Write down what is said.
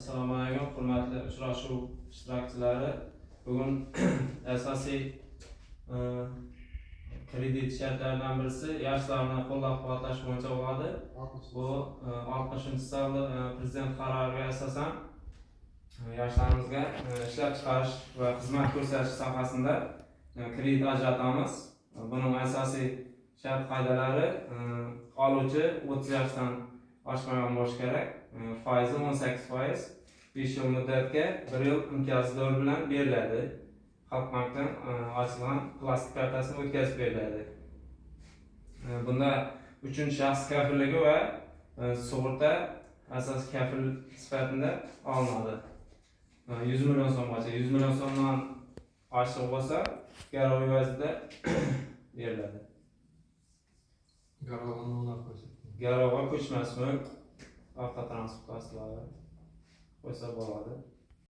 Assalomu alaykum, hurmatli uchrashuv ishtirokchilari. Bugun asosiy kredit shartlaridan birisi yoshlarni qo'llab-quvvatlash bo'yicha bo'ladi. Bu 60-sonli prezident qaroriga asosan yoshlarimizga ishlab chiqarish va xizmat ko'rsatish sohasida kredit ajratamiz. Buning asosiy shart qoidalari oluvchi 30 yoshdan oshmagan bo'lishi kerak. Foizi 18%, 5 yil muddatga 1 yil imtiyozli dor bilan beriladi. Xalq bankdan ochilgan plastik kartasini o'tkazib beriladi. Bunda 3-shaxs kafilligi va sug'urta asosiy kafil sifatida olinadi. 100 million so'mgacha, 100 million so'mdan oshiq bo'lsa, garov evaziga beriladi. Garovga ko'chmas mulk, avtotransport vositalari qo'ysa bo'ladi.